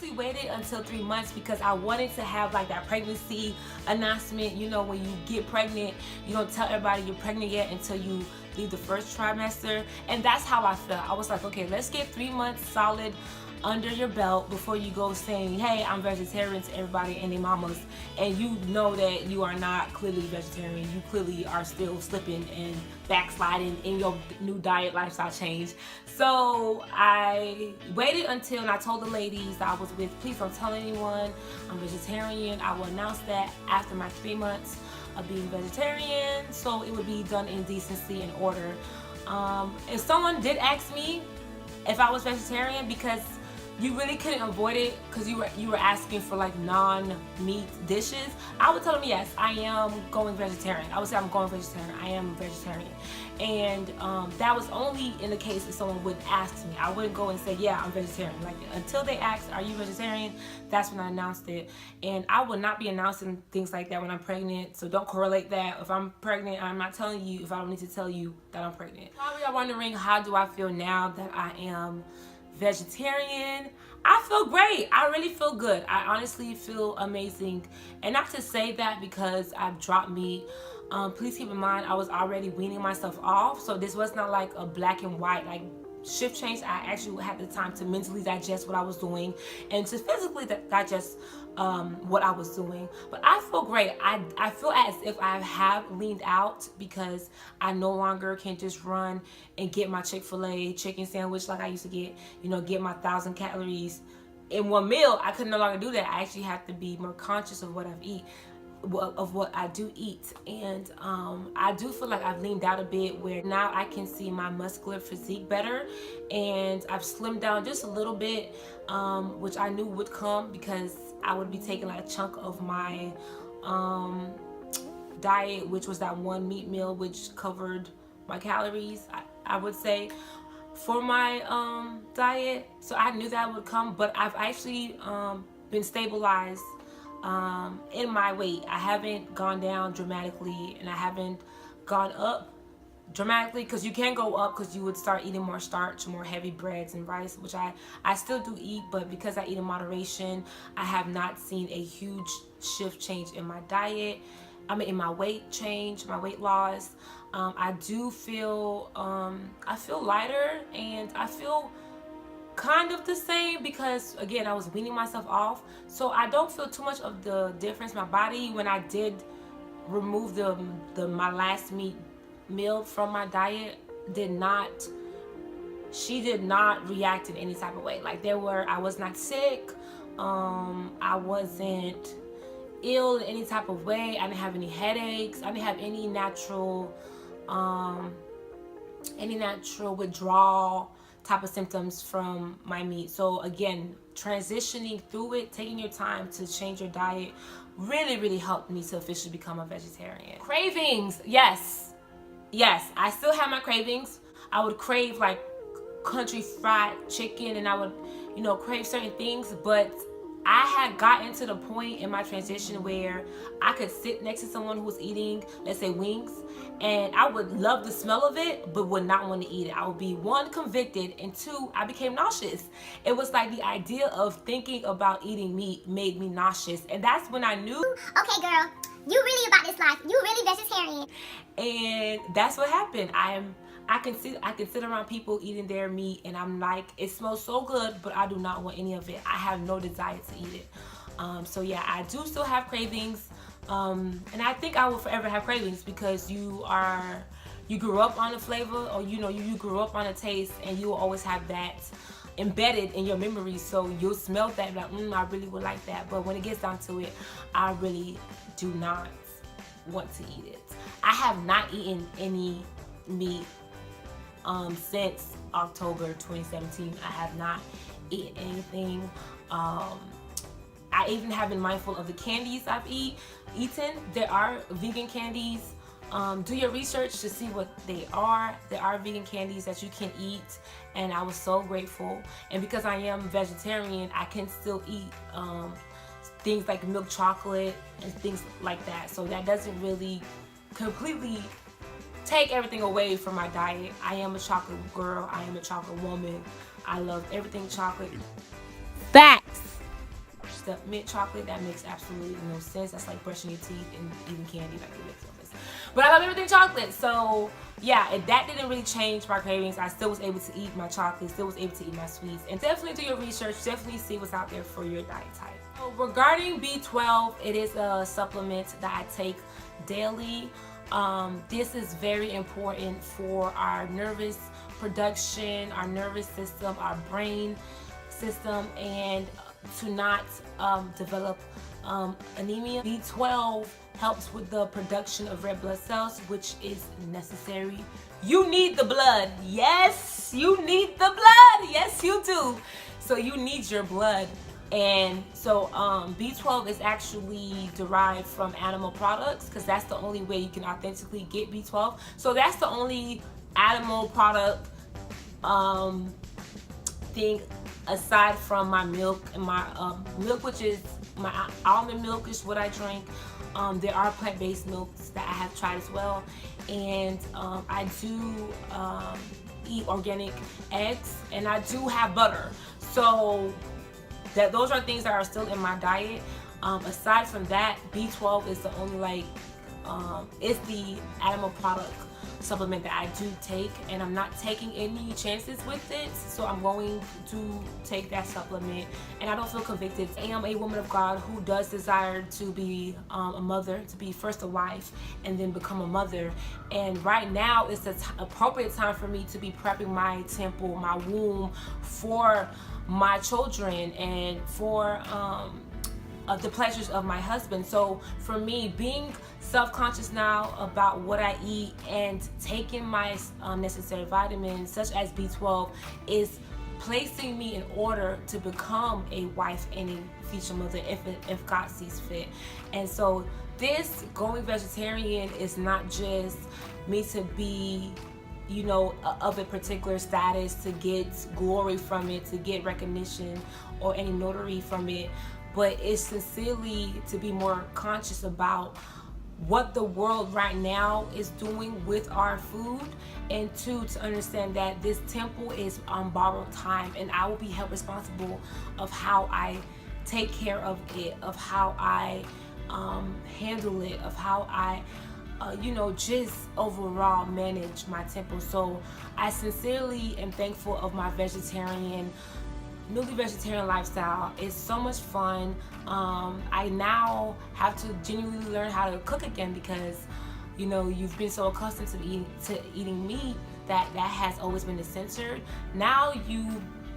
purposely waited until 3 months because I wanted to have like that pregnancy announcement. You know, when you get pregnant, you don't tell everybody you're pregnant yet until you leave the first trimester. And that's how I felt. I was like, okay, let's get 3 months solid under your belt before you go saying, hey, I'm vegetarian to everybody and their mamas, and you know that you are not clearly vegetarian. You clearly are still slipping and backsliding in your new diet lifestyle change. So I waited until, and I told the ladies that I was with, please don't tell anyone I'm vegetarian. I will announce that after my 3 months of being vegetarian, so it would be done in decency and order. If someone did ask me if I was vegetarian, because you really couldn't avoid it because you were asking for like non-meat dishes, I would tell them yes, I am going vegetarian. I would say I'm going vegetarian. I am vegetarian. And that was only in the case if someone would ask me. I wouldn't go and say, yeah, I'm vegetarian. Like, until they asked, are you vegetarian? That's when I announced it. And I would not be announcing things like that when I'm pregnant. So don't correlate that. If I'm pregnant, I'm not telling you if I don't need to tell you that I'm pregnant. Probably are wondering, how do I feel now that I am vegetarian? I feel great. I really feel good. I honestly feel amazing. And not to say that because I've dropped meat. Please keep in mind, I was already weaning myself off, so this was not like a black and white like shift change. I actually had the time to mentally digest what I was doing and to physically digest what I was doing. But I feel great. I feel as if I have leaned out because I no longer can just run and get my Chick-fil-A chicken sandwich like I used to get, you know, get my 1,000 calories in one meal. I could no longer do that. I actually have to be more conscious of what I do eat. And I do feel like I've leaned out a bit, where now I can see my muscular physique better, and I've slimmed down just a little bit, which I knew would come because I would be taking like a chunk of my diet, which was that one meat meal, which covered my calories, I would say, for my diet. So I knew that would come, but I've actually been stabilized in my weight. I haven't gone down dramatically, and I haven't gone up dramatically, because you can go up because you would start eating more starch, more heavy breads and rice, which I still do eat, but because I eat in moderation, I have not seen a huge shift change in my diet. I mean, in my weight change, my weight loss. I do feel I feel lighter, and I feel kind of the same because, again, I was weaning myself off, so I don't feel too much of the difference. My body, when I did remove my last meat meal from my diet, she did not react in any type of way. Like, I was not sick, I wasn't ill in any type of way, I didn't have any headaches, I didn't have any natural withdrawal type of symptoms from my meat. So again, transitioning through it, taking your time to change your diet, really helped me to officially become a vegetarian. Cravings, yes, I still have my cravings. I would crave like country fried chicken, and I would, you know, crave certain things, but I had gotten to the point in my transition where I could sit next to someone who was eating, let's say, wings, and I would love the smell of it, but would not want to eat it. I would be, one, convicted, and two, I became nauseous. It was like the idea of thinking about eating meat made me nauseous, and that's when I knew, okay, girl, you really about this life. You really vegetarian. And that's what happened. I can sit around people eating their meat, and I'm like, it smells so good, but I do not want any of it. I have no desire to eat it. So yeah, I do still have cravings, and I think I will forever have cravings because you grew up on a flavor, or you grew up on a taste, and you will always have that embedded in your memory. So you'll smell that, like, I really would like that. But when it gets down to it, I really do not want to eat it. I have not eaten any meat since October 2017. I have not eaten anything. I even have been mindful of the candies I've eaten. There are vegan candies. Do your research to see what they are. There are vegan candies that you can eat, and I was so grateful. And because I am vegetarian, I can still eat things like milk chocolate and things like that. So that doesn't really completely take everything away from my diet. I am a chocolate girl. I am a chocolate woman. I love everything chocolate. Facts. the mint chocolate, that makes absolutely no sense. That's like brushing your teeth and eating candy, like it makes no sense. But I love everything chocolate, so yeah, that didn't really change my cravings. I still was able to eat my chocolate, still was able to eat my sweets, and definitely do your research, definitely see what's out there for your diet type. So regarding B12, it is a supplement that I take daily. This is very important for our nervous production, our nervous system, our brain system, and to not develop anemia. B12 helps with the production of red blood cells, which is necessary. You need the blood. Yes, you need the blood. Yes, you do. So you need your blood. And so B12 is actually derived from animal products, because that's the only way you can authentically get B12. So that's the only animal product thing aside from my milk and my milk, which is my almond milk is what I drink. There are plant-based milks that I have tried as well, and I do eat organic eggs, and I do have butter. So those are things that are still in my diet. Aside from that, B12 is the only it's the animal product supplement that I do take, and I'm not taking any chances with it, so I'm going to take that supplement, and I don't feel convicted. I am a woman of God who does desire to be a mother, to be first a wife and then become a mother, and right now it's the appropriate time for me to be prepping my temple, my womb, for my children and for the pleasures of my husband. So for me, being self-conscious now about what I eat and taking my necessary vitamins such as B12 is placing me in order to become a wife and a future mother if God sees fit. And so this going vegetarian is not just me to be, you know, of a particular status, to get glory from it, to get recognition or any notary from it, but it's sincerely to be more conscious about what the world right now is doing with our food, and two, to understand that this temple is on borrowed time, and I will be held responsible of how I take care of it, of how I handle it, of how I you know, just overall manage my temple. So I sincerely am thankful of my newly vegetarian lifestyle. It's so much fun. I now have to genuinely learn how to cook again, because you know, you've been so accustomed to eating meat that has always been censored. Now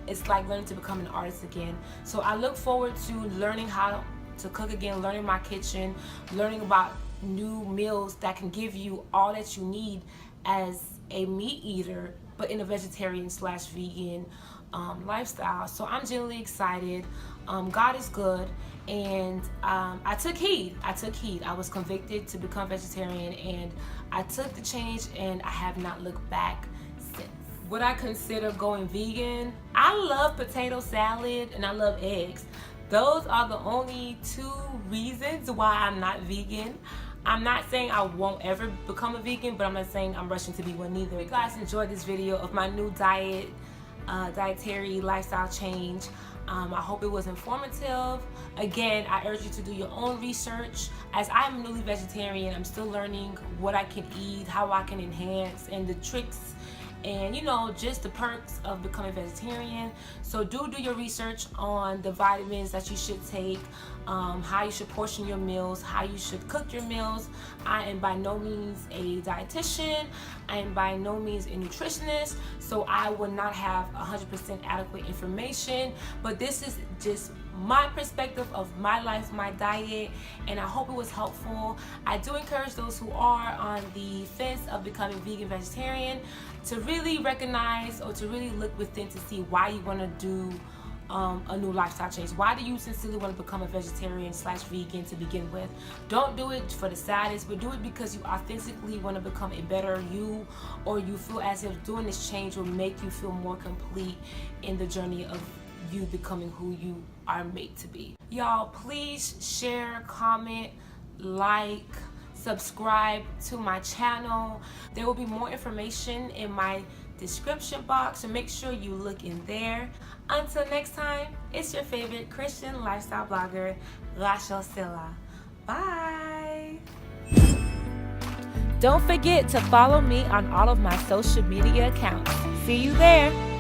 it's like learning to become an artist again. So I look forward to learning how to cook again, learning my kitchen, learning about new meals that can give you all that you need as a meat eater, but in a vegetarian/vegan lifestyle. So I'm genuinely excited. God is good, and I took heed. I was convicted to become vegetarian, and I took the change, and I have not looked back since. Would I consider going vegan? I love potato salad and I love eggs. Those are the only two reasons why I'm not vegan. I'm not saying I won't ever become a vegan, but I'm not saying I'm rushing to be one either. If you guys enjoyed this video of my new dietary lifestyle change, I hope it was informative. Again, I urge you to do your own research. As I'm a newly vegetarian, I'm still learning what I can eat, how I can enhance, and the tricks and, you know, just the perks of becoming vegetarian. So do your research on the vitamins that you should take, how you should portion your meals, how you should cook your meals. I am by no means a dietitian. I am by no means a nutritionist, so I will not have 100% adequate information, but this is just my perspective of my life, my diet, and I hope it was helpful. I do encourage those who are on the fence of becoming vegan vegetarian to really recognize, or to really look within to see why you want to do a new lifestyle change. Why do you sincerely want to become a vegetarian/vegan to begin with? Don't do it for the status, but do it because you authentically want to become a better you, or you feel as if doing this change will make you feel more complete in the journey of you becoming who you are made to be. Y'all, please share, comment, like, subscribe to my channel. There will be more information in my description box, so make sure you look in there. Until next time, it's your favorite Christian lifestyle blogger, RashellSelah. Bye! Don't forget to follow me on all of my social media accounts. See you there!